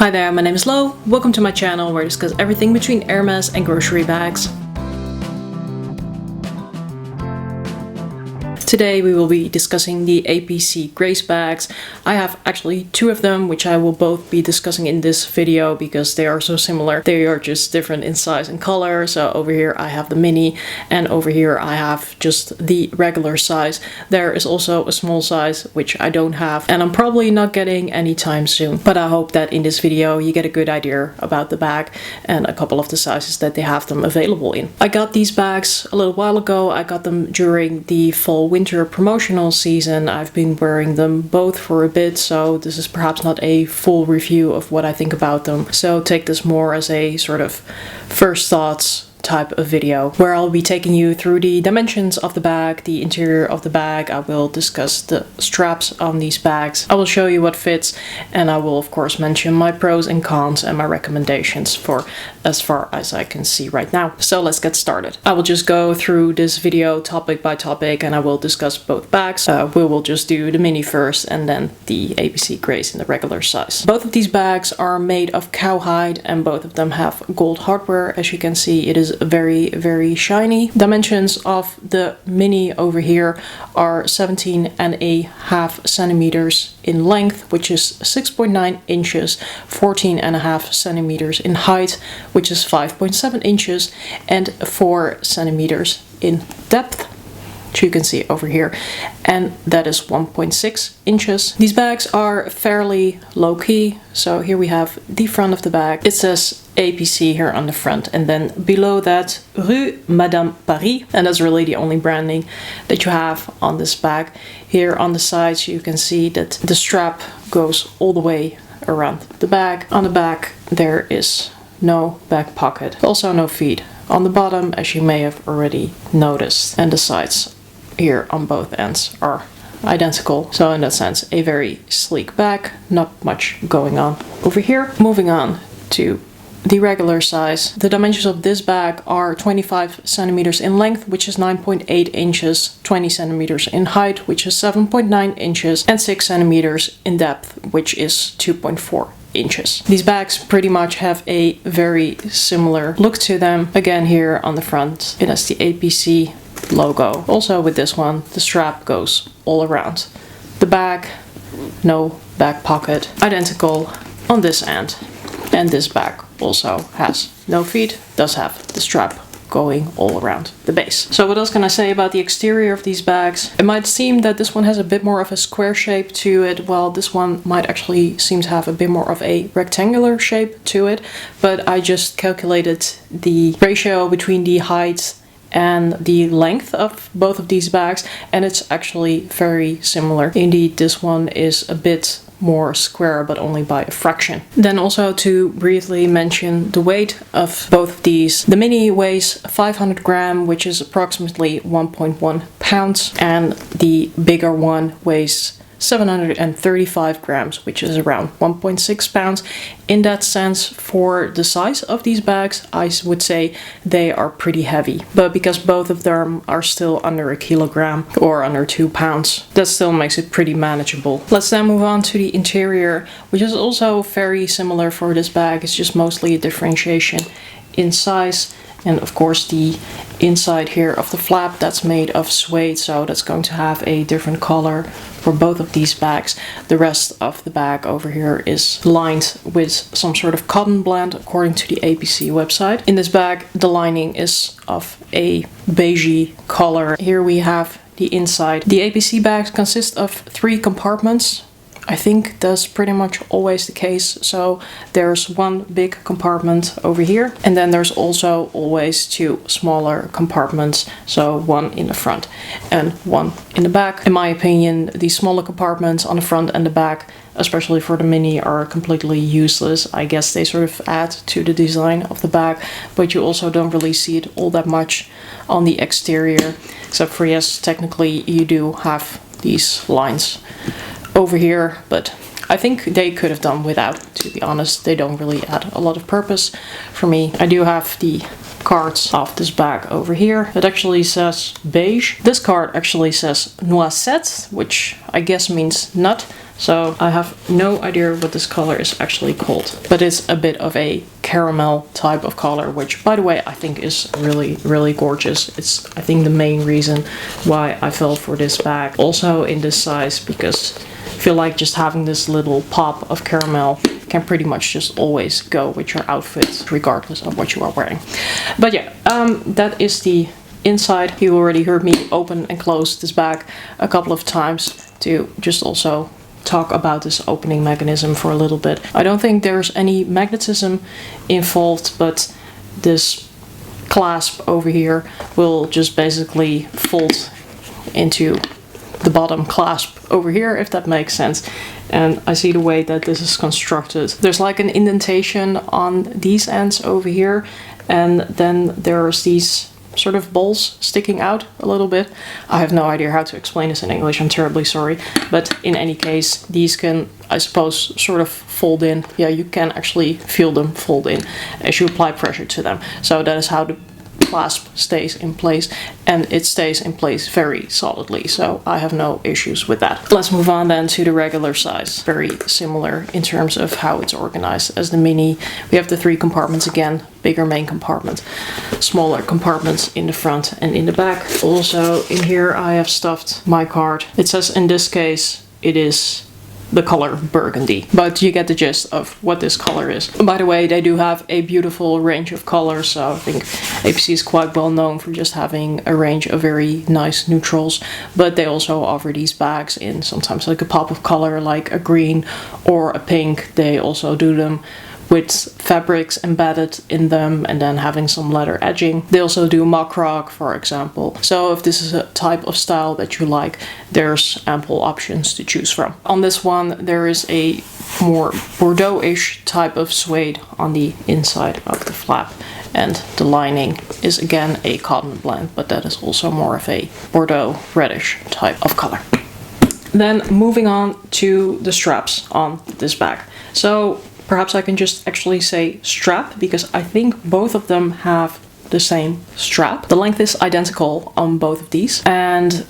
Hi there, my name is Lo. Welcome to my channel where I discuss everything between Hermes and grocery bags. Today we will be discussing the A.P.C Grace bags. I have actually two of them, which I will both be discussing in this video because they are so similar. They are just different in size and color. So over here I have the mini and over here I have just the regular size. There is also a small size, which I don't have and I'm probably not getting anytime soon. But I hope that in this video you get a good idea about the bag and a couple of the sizes that they have them available in. I got these bags a little while ago. I got them during the fall-winter promotional season. I've been wearing them both for a bit, so this is perhaps not a full review of what I think about them. So take this more as a sort of first thoughts type of video where I'll be taking you through the dimensions of the bag, the interior of the bag. I will discuss the straps on these bags. I will show you what fits and I will of course mention my pros and cons and my recommendations for as far as I can see right now. So let's get started. I will just go through this video topic by topic and I will discuss both bags. We will just do the mini first and then the A.P.C Grace in the regular size. Both of these bags are made of cowhide and both of them have gold hardware. As you can see, it is very shiny. Dimensions of the mini over here are 17.5 centimeters in length, which is 6.9 inches, 14.5 centimeters in height, which is 5.7 inches, and 4 centimeters in depth, which you can see over here, and that is 1.6 inches. These bags are fairly low-key. So here we have the front of the bag. It says A.P.C here on the front, and then below that Rue Madame Paris, and that's really the only branding that you have on this bag. Here on the sides you can see that the strap goes all the way around the bag. On the back there is no back pocket, also no feet on the bottom, as you may have already noticed, and the sides here on both ends are identical. So in that sense, a very sleek bag, not much going on over here. Moving on to the regular size. The dimensions of this bag are 25 centimeters in length, which is 9.8 inches, 20 centimeters in height, which is 7.9 inches, and 6 centimeters in depth, which is 2.4 inches. These bags pretty much have a very similar look to them. Again, here on the front, it has the A.P.C logo. Also with this one, the strap goes all around the bag, no back pocket, identical on this end. And this bag also has no feet, does have the strap going all around the base. So what else can I say about the exterior of these bags? It might seem that this one has a bit more of a square shape to it, while this one might actually seem to have a bit more of a rectangular shape to it. But I just calculated the ratio between the height and the length of both of these bags, and it's actually very similar. Indeed, this one is a bit more square, but only by a fraction. Then also to briefly mention the weight of both of these. The mini weighs 500 grams, which is approximately 1.1 pounds, and the bigger one weighs 735 grams, which is around 1.6 pounds. In that sense, for the size of these bags, I would say they are pretty heavy. But because both of them are still under a kilogram or under 2 pounds, that still makes it pretty manageable. Let's then move on to the interior, which is also very similar for this bag. It's just mostly a differentiation in size. And of course the inside here of the flap, that's made of suede, so that's going to have a different color for both of these bags. The rest of the bag over here is lined with some sort of cotton blend according to the A.P.C website. In this bag the lining is of a beigey color. Here we have the inside. The A.P.C bags consist of 3 compartments. I think that's pretty much always the case. So there's one big compartment over here, and then there's also always 2 smaller compartments, so one in the front and one in the back. In my opinion, the smaller compartments on the front and the back, especially for the mini, are completely useless. I guess they sort of add to the design of the bag, but you also don't really see it all that much on the exterior, except for, yes, technically you do have these lines over here, but I think they could have done without, to be honest. They don't really add a lot of purpose for me. I do have the cards of this bag over here. It actually says beige. This card actually says noisette, which I guess means nut. So I have no idea what this color is actually called, but it's a bit of a caramel type of color, which by the way I think is really, really gorgeous. It's I think the main reason why I fell for this bag. Also in this size, because I feel like just having this little pop of caramel can pretty much just always go with your outfit regardless of what you are wearing. But yeah, that is the inside. You already heard me open and close this bag a couple of times to just also talk about this opening mechanism for a little bit. I don't think there's any magnetism involved, but this clasp over here will just basically fold into the bottom clasp over here, if that makes sense. And I see the way that this is constructed. There's like an indentation on these ends over here, and then there's these sort of balls sticking out a little bit. I have no idea how to explain this in English, I'm terribly sorry. But in any case, these can, I suppose, sort of fold in. Yeah, you can actually feel them fold in as you apply pressure to them. So that is how the clasp stays in place, and it stays in place very solidly, so I have no issues with that. Let's move on then to the regular size. Very similar in terms of how it's organized as the mini. We have the 3 compartments again, bigger main compartment, smaller compartments in the front and in the back. Also in here I have stuffed my card. It says in this case it is the color burgundy, but you get the gist of what this color is. By the way, they do have a beautiful range of colors, so I think A.P.C is quite well known for just having a range of very nice neutrals, but they also offer these bags in sometimes like a pop of color, like a green or a pink. They also do them with fabrics embedded in them and then having some leather edging. They also do mock rock, for example. So if this is a type of style that you like, there's ample options to choose from. On this one, there is a more Bordeaux-ish type of suede on the inside of the flap, and the lining is again a cotton blend, but that is also more of a Bordeaux reddish type of color. Then moving on to the straps on this bag. So perhaps I can just actually say strap, because I think both of them have the same strap. The length is identical on both of these, and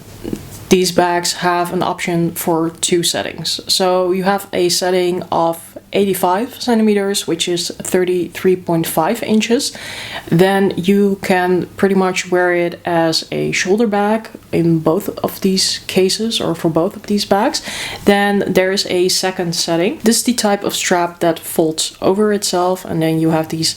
these bags have an option for 2 settings. So you have a setting of 85 centimeters, which is 33.5 inches. Then you can pretty much wear it as a shoulder bag in both of these cases, or for both of these bags. Then there is a second setting. This is the type of strap that folds over itself, and then you have these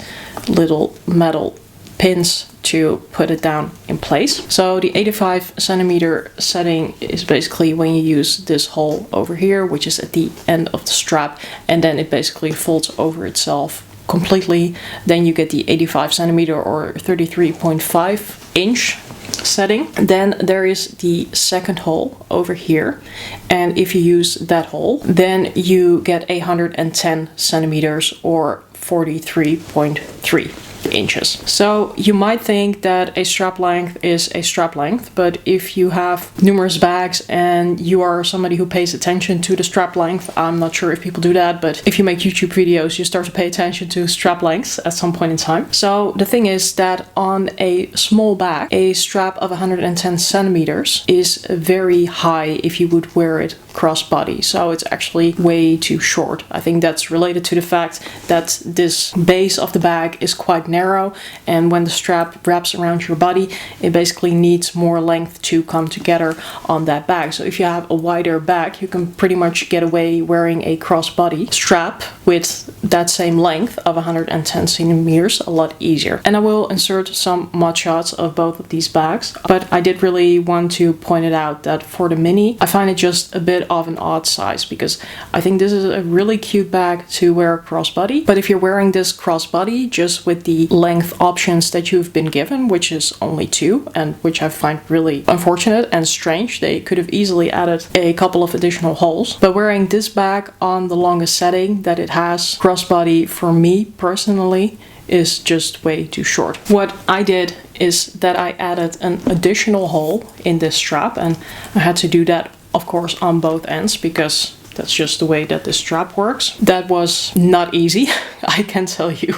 little metal pins to put it down in place. So the 85 centimeter setting is basically when you use this hole over here, which is at the end of the strap, and then it basically folds over itself completely. Then you get the 85 centimeter or 33.5 inch setting. Then there is the second hole over here, and if you use that hole, then you get 110 centimeters or 43.3 inches. So you might think that a strap length is a strap length, but if you have numerous bags and you are somebody who pays attention to the strap length, I'm not sure if people do that, but if you make YouTube videos, you start to pay attention to strap lengths at some point in time. So the thing is that on a small bag, a strap of 110 centimeters is very high if you would wear it crossbody, so it's actually way too short. I think that's related to the fact that this base of the bag is quite narrow, and when the strap wraps around your body, it basically needs more length to come together on that bag. So if you have a wider bag, you can pretty much get away wearing a crossbody strap with that same length of 110 centimeters a lot easier. And I will insert some mod shots of both of these bags, but I did really want to point it out that for the mini, I find it just a bit of an odd size, because I think this is a really cute bag to wear crossbody. But if you're wearing this crossbody just with the length options that you've been given, which is only 2, and which I find really unfortunate and strange, they could have easily added a couple of additional holes. But wearing this bag on the longest setting that it has, crossbody for me personally is just way too short. What I did is that I added an additional hole in this strap, and I had to do that of course on both ends, because that's just the way that this strap works. That was not easy, I can tell you.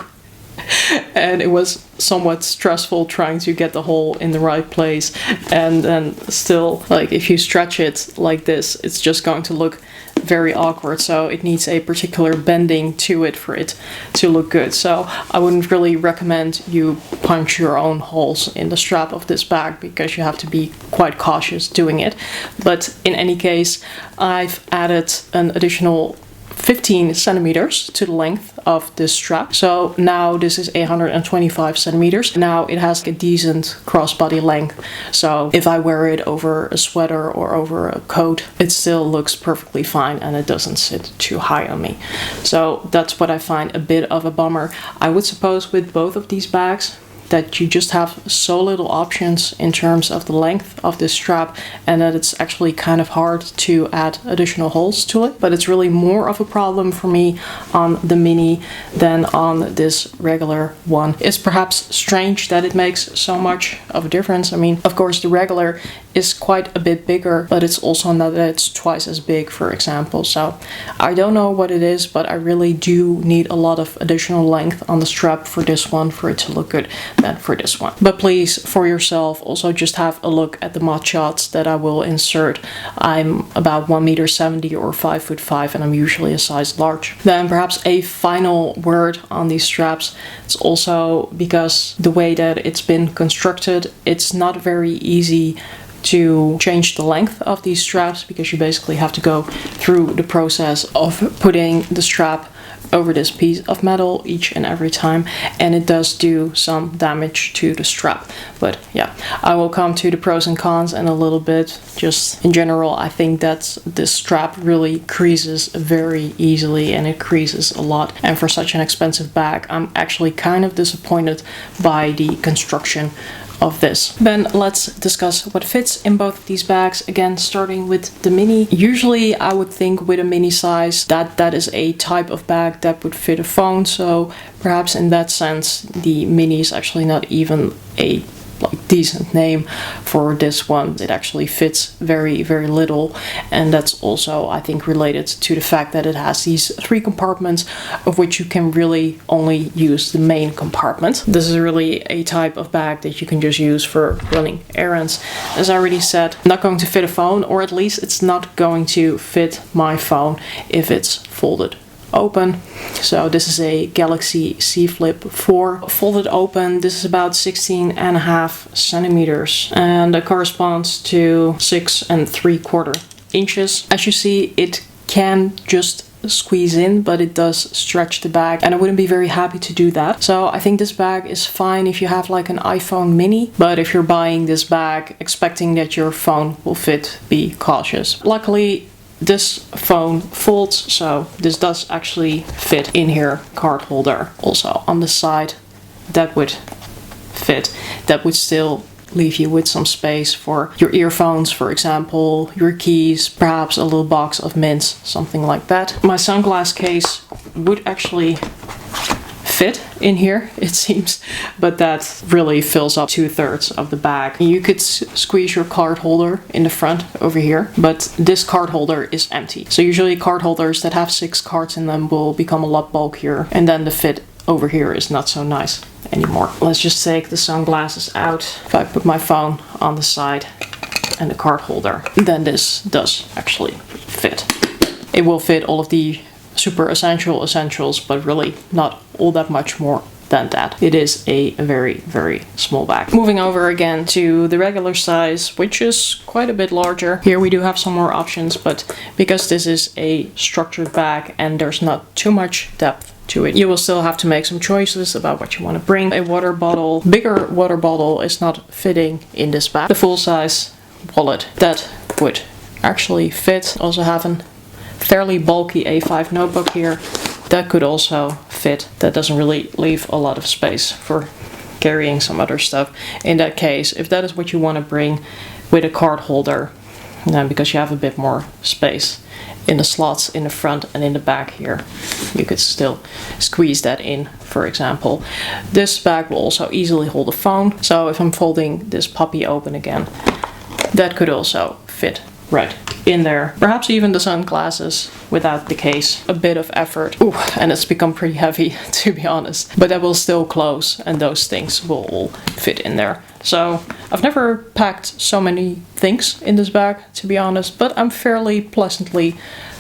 And it was somewhat stressful trying to get the hole in the right place, and then still, like, if you stretch it like this, it's just going to look very awkward, so it needs a particular bending to it for it to look good. So I wouldn't really recommend you punch your own holes in the strap of this bag, because you have to be quite cautious doing it. But in any case, I've added an additional 15 centimeters to the length of this strap. So now this is 125 centimeters. Now it has a decent crossbody length. So if I wear it over a sweater or over a coat, it still looks perfectly fine and it doesn't sit too high on me. So that's what I find a bit of a bummer. I would suppose with both of these bags that you just have so little options in terms of the length of this strap, and that it's actually kind of hard to add additional holes to it. But it's really more of a problem for me on the mini than on this regular one. It's perhaps strange that it makes so much of a difference. I mean, of course the regular is quite a bit bigger, but it's also not that it's twice as big, for example. So I don't know what it is, but I really do need a lot of additional length on the strap for this one for it to look good than for this one. But please, for yourself, also just have a look at the mod shots that I will insert. I'm about 1.70 meters or 5'5", and I'm usually a size large. Then perhaps a final word on these straps. It's also because the way that it's been constructed, it's not very easy to change the length of these straps, because you basically have to go through the process of putting the strap over this piece of metal each and every time, and it does do some damage to the strap. But yeah, I will come to the pros and cons in a little bit. Just in general, I think that this strap really creases very easily, and it creases a lot, and for such an expensive bag I'm actually kind of disappointed by the construction of this. Then let's discuss what fits in both of these bags. Again, starting with the mini. Usually I would think with a mini size that is a type of bag that would fit a phone, so perhaps in that sense the mini is actually not even a decent name for this one. It actually fits very, very little, and that's also, I think, related to the fact that it has these 3 compartments, of which you can really only use the main compartment. This is really a type of bag that you can just use for running errands. As I already said, not going to fit a phone, or at least it's not going to fit my phone if it's folded open. So this is a Galaxy Z Flip 4 folded open. This is about 16.5 centimeters, and that corresponds to 6 3/4 inches. As you see, it can just squeeze in, but it does stretch the bag, and I wouldn't be very happy to do that. So I think this bag is fine if you have like an iPhone mini, but if you're buying this bag expecting that your phone will fit, be cautious. Luckily this phone folds, so this does actually fit in here. Card holder also on the side, that would fit. That would still leave you with some space for your earphones, for example, your keys, perhaps a little box of mints, something like that. My sunglass case would actually fit in here, it seems, but that really fills up 2/3 of the bag. You could squeeze your card holder in the front over here, but this card holder is empty. So usually card holders that have 6 cards in them will become a lot bulkier, and then the fit over here is not so nice anymore. Let's just take the sunglasses out. If I put my phone on the side and the card holder, then this does actually fit. It will fit all of the super essentials, but really not all that much more than that. It is a very, very small bag. Moving over again to the regular size, which is quite a bit larger. Here we do have some more options, but because this is a structured bag and there's not too much depth to it, you will still have to make some choices about what you want to bring. A water bottle, bigger water bottle, is not fitting in this bag. The full size wallet, that would actually fit. Also have a fairly bulky A5 notebook here, that could also fit. That doesn't really leave a lot of space for carrying some other stuff. In that case, if that is what you want to bring with a card holder, then because you have a bit more space in the slots in the front and in the back here, you could still squeeze that in, for example. This bag will also easily hold a phone, so if I'm folding this puppy open again, that could also fit right in there. Perhaps even the sunglasses without the case. A bit of effort. Ooh, and it's become pretty heavy, to be honest. But that will still close, and those things will all fit in there. So I've never packed so many things in this bag, to be honest, but I'm fairly pleasantly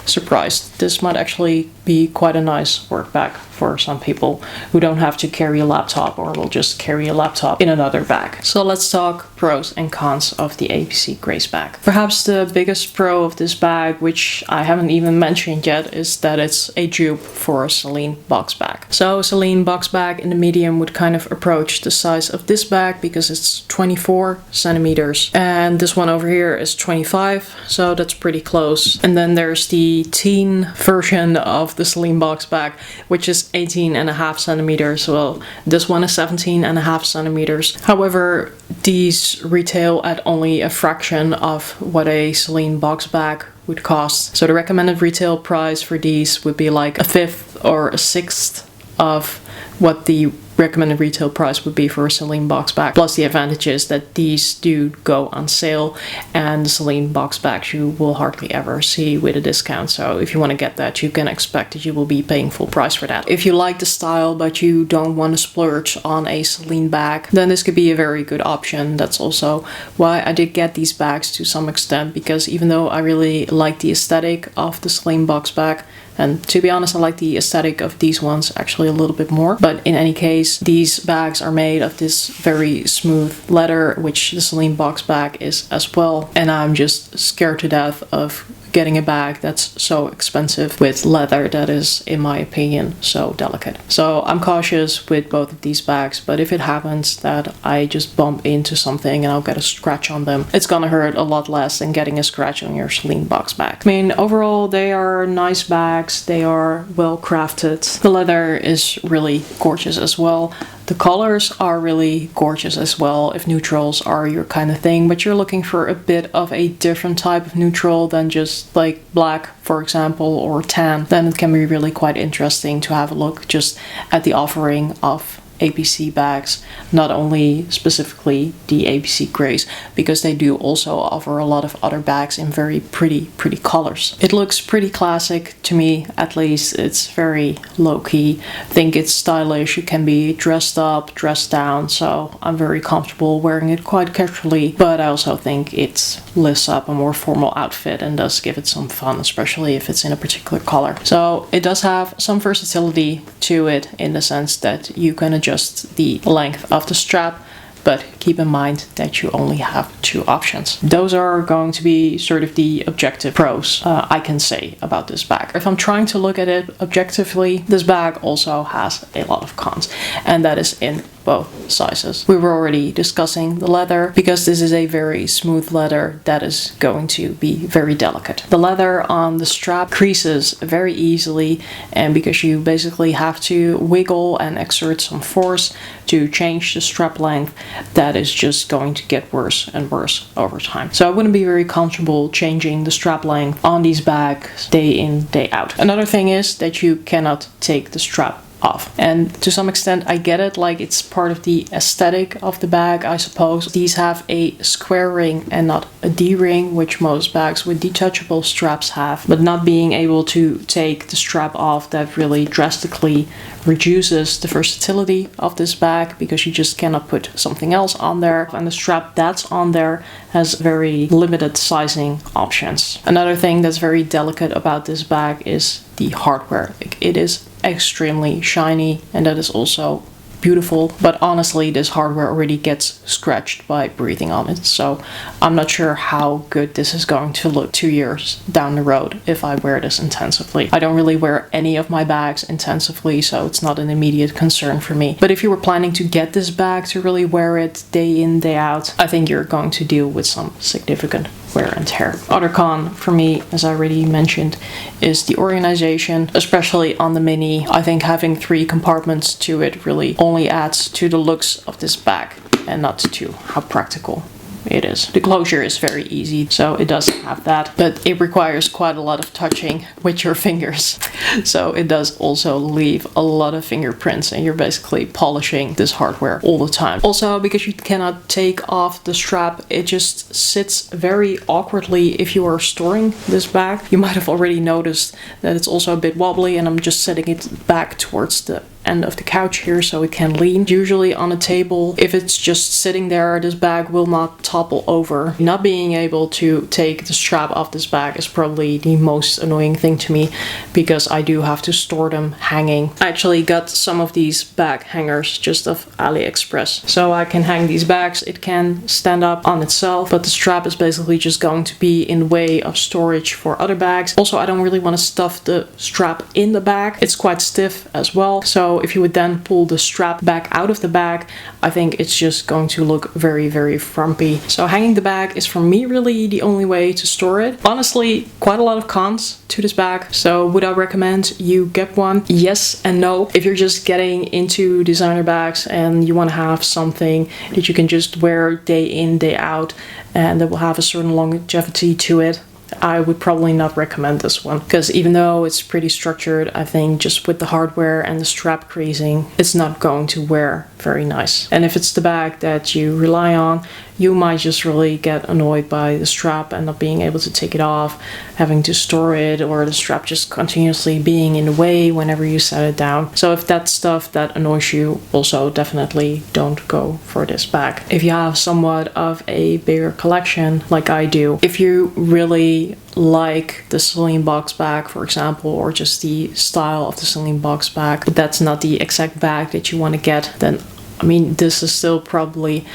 surprised. This might actually be quite a nice work bag for some people who don't have to carry a laptop or will just carry a laptop in another bag. So let's talk pros and cons of the A.P.C. Grace bag. Perhaps the biggest pro of this bag, which I haven't even mentioned yet, is that it's a dupe for a Celine Box bag. So Celine Box bag in the medium would kind of approach the size of this bag because it's 24 centimeters, and this one over here is 25, so that's pretty close. And then there's the teen version of the Celine Box bag, which is 18.5 centimeters. Well, this one is 17.5 centimeters. However, these retail at only a fraction of what a Celine Box bag would cost. So the recommended retail price for these would be like a fifth or a sixth of what the recommended retail price would be for a Celine Box bag. Plus the advantage is that these do go on sale, and the Celine Box bags you will hardly ever see with a discount. So if you want to get that, you can expect that you will be paying full price for that. If you like the style but you don't want to splurge on a Celine bag, then this could be a very good option. That's also why I did get these bags to some extent, because even though I really like the aesthetic of the Celine Box bag, and to be honest, I like the aesthetic of these ones actually a little bit more. But in any case, these bags are made of this very smooth leather, which the Celine Box bag is as well. And I'm just scared to death of getting a bag that's so expensive with leather that is, in my opinion, so delicate. So I'm cautious with both of these bags, but if it happens that I just bump into something and I'll get a scratch on them, it's gonna hurt a lot less than getting a scratch on your Celine Box bag. I mean, overall, they are nice bags. They are well crafted. The leather is really gorgeous as well. The colors are really gorgeous as well, if neutrals are your kind of thing, but you're looking for a bit of a different type of neutral than just like black, for example, or tan, then it can be really quite interesting to have a look just at the offering of A.P.C. bags, not only specifically the A.P.C. Grace, because they do also offer a lot of other bags in very pretty colors. It looks pretty classic to me, at least. It's very low-key. I think it's stylish. It can be dressed up, dressed down, so I'm very comfortable wearing it quite casually, but I also think it lifts up a more formal outfit and does give it some fun, especially if it's in a particular color. So it does have some versatility to it in the sense that you can adjust the length of the strap, but keep in mind that you only have two options. Those are going to be sort of the objective pros I can say about this bag. If I'm trying to look at it objectively, this bag also has a lot of cons, and that is in both sizes. We were already discussing the leather, because this is a very smooth leather that is going to be very delicate. The leather on the strap creases very easily, and because you basically have to wiggle and exert some force to change the strap length, that is just going to get worse and worse over time. So I wouldn't be very comfortable changing the strap length on these bags day in, day out. Another thing is that you cannot take the strap off. And to some extent I get it, like it's part of the aesthetic of the bag, I suppose. These have a square ring and not a D-ring, which most bags with detachable straps have, but not being able to take the strap off, that really drastically reduces the versatility of this bag, because you just cannot put something else on there, and the strap that's on there has very limited sizing options. Another thing that's very delicate about this bag is the hardware. It is extremely shiny, and that is also beautiful, but honestly this hardware already gets scratched by breathing on it, so I'm not sure how good this is going to look 2 years down the road if I wear this intensively. I don't really wear any of my bags intensively, so it's not an immediate concern for me. But if you were planning to get this bag to really wear it day in, day out, I think you're going to deal with some significant wear and tear. Other con for me, as I already mentioned, is the organization, especially on the Mini. I think having 3 compartments to it really only adds to the looks of this bag and not to how practical it is. The closure is very easy, so it does have that, but it requires quite a lot of touching with your fingers. So it does also leave a lot of fingerprints, and you're basically polishing this hardware all the time. Also, because you cannot take off the strap, it just sits very awkwardly if you are storing this bag. You might have already noticed that it's also a bit wobbly, and I'm just setting it back towards the end of the couch here so it can lean. Usually on a table, if it's just sitting there, this bag will not topple over. Not being able to take the strap off this bag is probably the most annoying thing to me because I do have to store them hanging. I actually got some of these bag hangers just of AliExpress. So I can hang these bags. It can stand up on itself, but the strap is basically just going to be in the way of storage for other bags. Also, I don't really want to stuff the strap in the bag. It's quite stiff as well. So if you would then pull the strap back out of the bag, I think it's just going to look very, very frumpy. So hanging the bag is for me really the only way to store it. Honestly, quite a lot of cons to this bag. So would I recommend you get one? Yes and no. If you're just getting into designer bags and you want to have something that you can just wear day in, day out, and that will have a certain longevity to it, I would probably not recommend this one, because even though it's pretty structured, I think just with the hardware and the strap creasing, it's not going to wear very nice. And if it's the bag that you rely on, you might just really get annoyed by the strap and not being able to take it off, having to store it, or the strap just continuously being in the way whenever you set it down. So if that's stuff that annoys you, also definitely don't go for this bag. If you have somewhat of a bigger collection like I do, if you really like the Celine Box bag, for example, or just the style of the Celine Box bag, but that's not the exact bag that you want to get, then I mean, this is still probably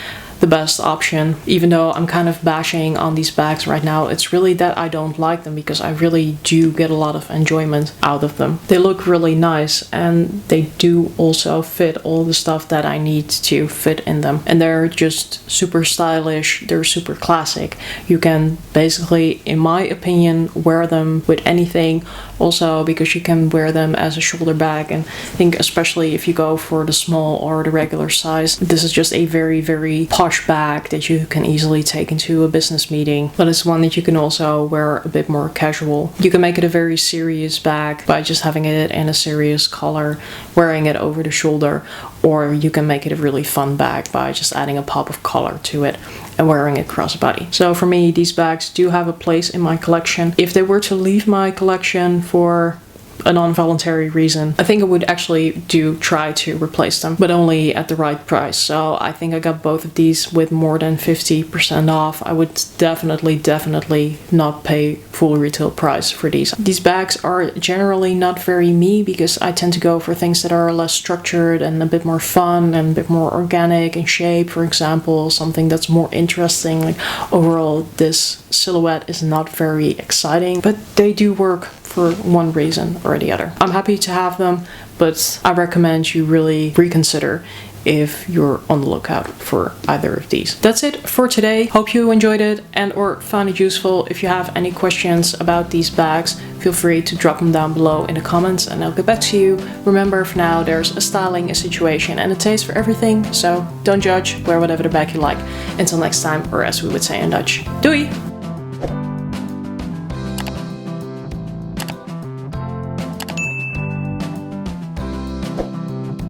the best option. Even though I'm kind of bashing on these bags right now, it's really that I don't like them, because I really do get a lot of enjoyment out of them. They look really nice and they do also fit all the stuff that I need to fit in them. And they're just super stylish, they're super classic. You can basically, in my opinion, wear them with anything. Also because you can wear them as a shoulder bag, and I think especially if you go for the small or the regular size, this is just a very, very posh bag that you can easily take into a business meeting. But it's one that you can also wear a bit more casual. You can make it a very serious bag by just having it in a serious color, wearing it over the shoulder, or you can make it a really fun bag by just adding a pop of color to it and wearing it crossbody. So for me, these bags do have a place in my collection. If they were to leave my collection for a non-voluntary reason, I think I would actually try to replace them, but only at the right price. So I think I got both of these with more than 50% off. I would definitely not pay full retail price for these. These bags are generally not very me, because I tend to go for things that are less structured and a bit more fun and a bit more organic in shape. For example, something that's more interesting. Like overall, this silhouette is not very exciting, but they do work for one reason or the other. I'm happy to have them, but I recommend you really reconsider if you're on the lookout for either of these. That's it for today. Hope you enjoyed it and or found it useful. If you have any questions about these bags, feel free to drop them down below in the comments and I'll get back to you. Remember, for now, there's a styling, a situation, and a taste for everything, so don't judge, wear whatever the bag you like. Until next time, or as we would say in Dutch, doei!